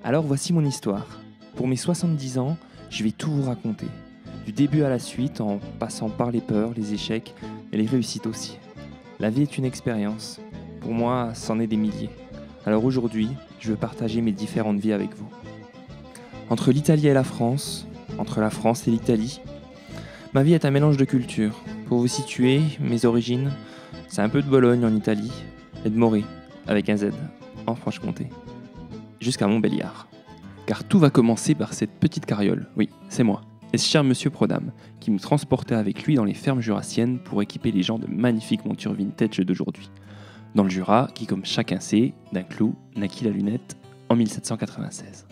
Alors voici mon histoire. Pour mes 70 ans, je vais tout vous raconter. Du début à la suite, en passant par les peurs, les échecs et les réussites aussi. La vie est une expérience. Pour moi, c'en est des milliers. Alors aujourd'hui, je veux partager mes différentes vies avec vous. Entre l'Italie et la France, entre la France et l'Italie, ma vie est un mélange de cultures. Pour vous situer, mes origines, c'est un peu de Bologne en Italie et de Morée, avec un Z, en Franche-Comté, jusqu'à Montbéliard. Car tout va commencer par cette petite carriole, oui, c'est moi, et ce cher monsieur Prodam, qui me transportait avec lui dans les fermes jurassiennes pour équiper les gens de magnifiques montures vintage d'aujourd'hui. Dans le Jura, qui comme chacun sait, d'un clou naquit la lunette en 1796.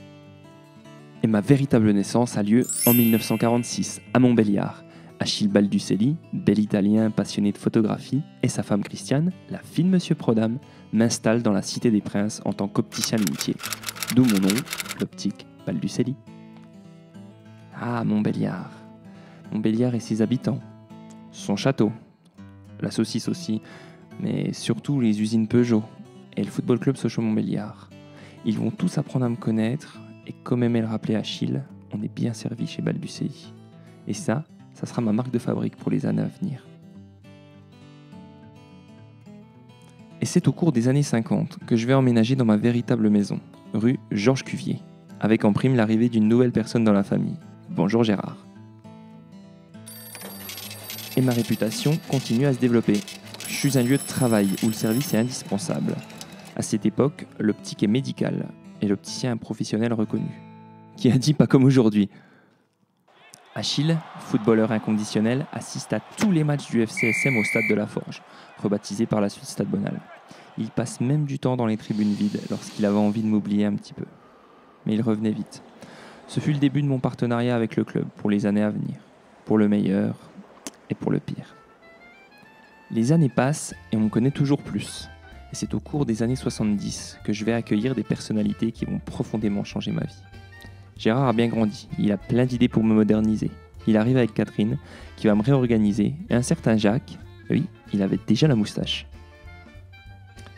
Et ma véritable naissance a lieu en 1946, à Montbéliard. Achille Balducelli, bel Italien passionné de photographie, et sa femme Christiane, la fille de monsieur Prodam, m'installent dans la Cité des Princes en tant qu'opticien lunetier. D'où mon nom, l'optique Balducelli. Ah, Montbéliard. Montbéliard et ses habitants. Son château. La saucisse aussi. Mais surtout les usines Peugeot et le football club Sochaux-Montbéliard. Ils vont tous apprendre à me connaître et comme aimait le rappeler Achille, on est bien servi chez Balducelli. Et ça sera ma marque de fabrique pour les années à venir. Et c'est au cours des années 50 que je vais emménager dans ma véritable maison, rue Georges Cuvier, avec en prime l'arrivée d'une nouvelle personne dans la famille. Bonjour Gérard. Et ma réputation continue à se développer. Je suis un lieu de travail où le service est indispensable. À cette époque, l'optique est médicale et l'opticien un professionnel reconnu. Qui a dit pas comme aujourd'hui. Achille, footballeur inconditionnel, assiste à tous les matchs du FCSM au stade de la Forge, rebaptisé par la suite Stade Bonal. Il passe même du temps dans les tribunes vides lorsqu'il avait envie de m'oublier un petit peu. Mais il revenait vite. Ce fut le début de mon partenariat avec le club pour les années à venir, pour le meilleur et pour le pire. Les années passent et on me connaît toujours plus. Et c'est au cours des années 70 que je vais accueillir des personnalités qui vont profondément changer ma vie. Gérard a bien grandi, il a plein d'idées pour me moderniser. Il arrive avec Catherine, qui va me réorganiser, et un certain Jacques, oui, il avait déjà la moustache.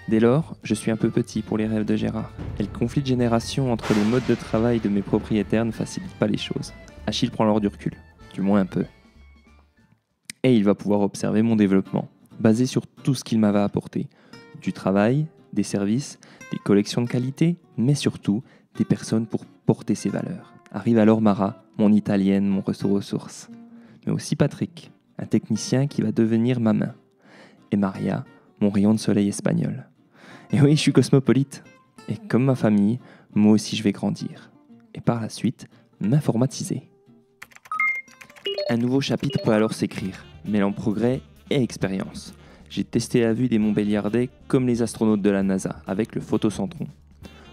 Dès lors, je suis un peu petit pour les rêves de Gérard, et le conflit de génération entre les modes de travail de mes propriétaires ne facilite pas les choses. Achille prend alors du recul, du moins un peu. Et il va pouvoir observer mon développement, basé sur tout ce qu'il m'avait apporté. Du travail, des services, des collections de qualité, mais surtout des personnes pour porter ses valeurs. Arrive alors Mara, mon italienne, mon ressource. Mais aussi Patrick, un technicien qui va devenir ma main. Et Maria, mon rayon de soleil espagnol. Et oui, je suis cosmopolite. Et comme ma famille, moi aussi je vais grandir. Et par la suite, m'informatiser. Un nouveau chapitre peut alors s'écrire, mêlant progrès et expérience. J'ai testé la vue des Montbéliardais comme les astronautes de la NASA, avec le photocentron.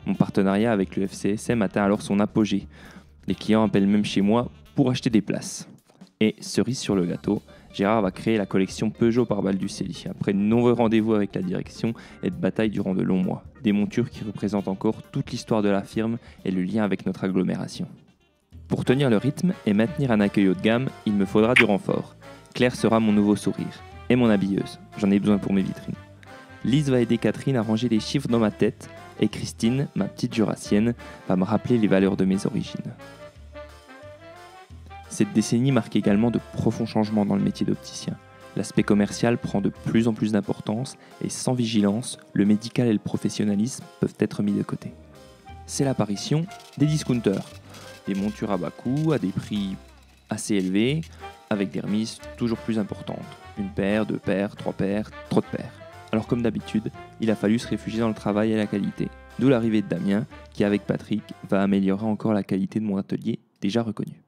Mon partenariat avec le FCSM atteint alors son apogée. Les clients appellent même chez moi pour acheter des places. Et cerise sur le gâteau, Gérard va créer la collection Peugeot par Balducelli, après de nombreux rendez-vous avec la direction et de batailles durant de longs mois. Des montures qui représentent encore toute l'histoire de la firme et le lien avec notre agglomération. Pour tenir le rythme et maintenir un accueil haut de gamme, il me faudra du renfort. Claire sera mon nouveau sourire. Et mon habilleuse, j'en ai besoin pour mes vitrines. Lise va aider Catherine à ranger les chiffres dans ma tête, et Christine, ma petite jurassienne, va me rappeler les valeurs de mes origines. Cette décennie marque également de profonds changements dans le métier d'opticien. L'aspect commercial prend de plus en plus d'importance et sans vigilance, le médical et le professionnalisme peuvent être mis de côté. C'est l'apparition des discounters, des montures à bas coût à des prix assez élevés, avec des remises toujours plus importantes. Une paire, deux paires, trois paires, trop de paires. Alors comme d'habitude, il a fallu se réfugier dans le travail et la qualité. D'où l'arrivée de Damien, qui avec Patrick va améliorer encore la qualité de mon atelier déjà reconnu.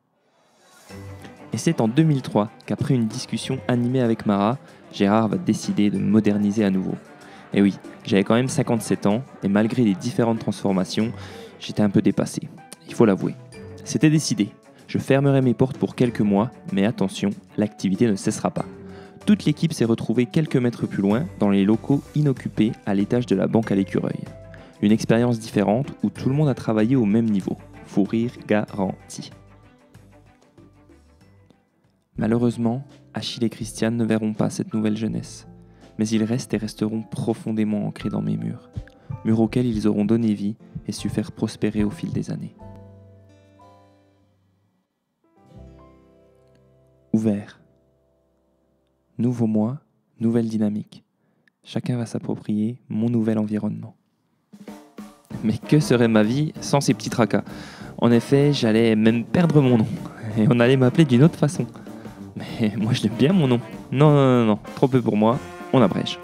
Et c'est en 2003 qu'après une discussion animée avec Mara, Gérard va décider de moderniser à nouveau. Et oui, j'avais quand même 57 ans, et malgré les différentes transformations, j'étais un peu dépassé. Il faut l'avouer. C'était décidé. Je fermerai mes portes pour quelques mois, mais attention, l'activité ne cessera pas. Toute l'équipe s'est retrouvée quelques mètres plus loin, dans les locaux inoccupés à l'étage de la banque à l'écureuil. Une expérience différente où tout le monde a travaillé au même niveau. Fou rire garanti. Malheureusement, Achille et Christiane ne verront pas cette nouvelle jeunesse. mais ils restent et resteront profondément ancrés dans mes murs. Murs auxquels ils auront donné vie et su faire prospérer au fil des années. Ouvert. Nouveau moi, nouvelle dynamique. Chacun va s'approprier mon nouvel environnement. Mais que serait ma vie sans ces petits tracas ? En effet, j'allais même perdre mon nom. Et on allait m'appeler d'une autre façon. Mais moi je l'aime bien mon nom. Non, trop peu pour moi, on abrège.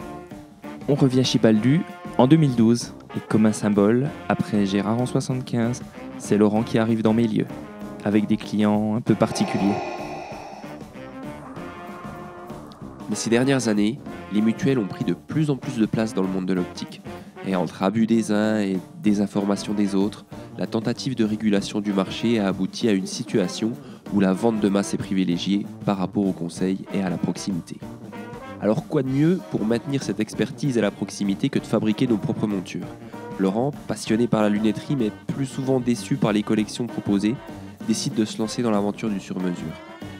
On revient chez Baldu en 2012. Et comme un symbole, après Gérard en 75, c'est Laurent qui arrive dans mes lieux. Avec des clients un peu particuliers. Mais ces dernières années, les mutuelles ont pris de plus en plus de place dans le monde de l'optique. Et entre abus des uns et désinformation des autres, la tentative de régulation du marché a abouti à une situation où la vente de masse est privilégiée par rapport au conseil et à la proximité. Alors quoi de mieux pour maintenir cette expertise et la proximité que de fabriquer nos propres montures ? Laurent, passionné par la lunetterie mais plus souvent déçu par les collections proposées, décide de se lancer dans l'aventure du sur-mesure.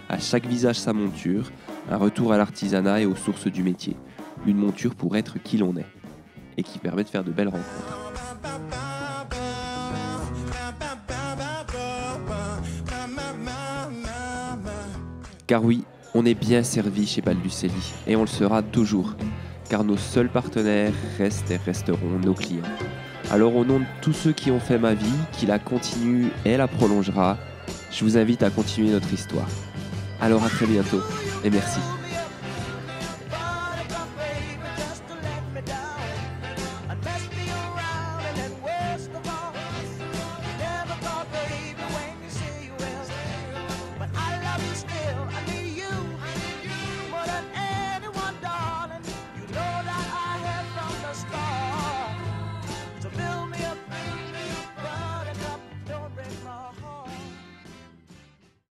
À chaque visage sa monture, un retour à l'artisanat et aux sources du métier. Une monture pour être qui l'on est et qui permet de faire de belles rencontres. Car oui, on est bien servi chez Balducelli et on le sera toujours, car nos seuls partenaires restent et resteront nos clients. Alors au nom de tous ceux qui ont fait ma vie, qui la continuent et la prolongera, je vous invite à continuer notre histoire. Alors à très bientôt et merci.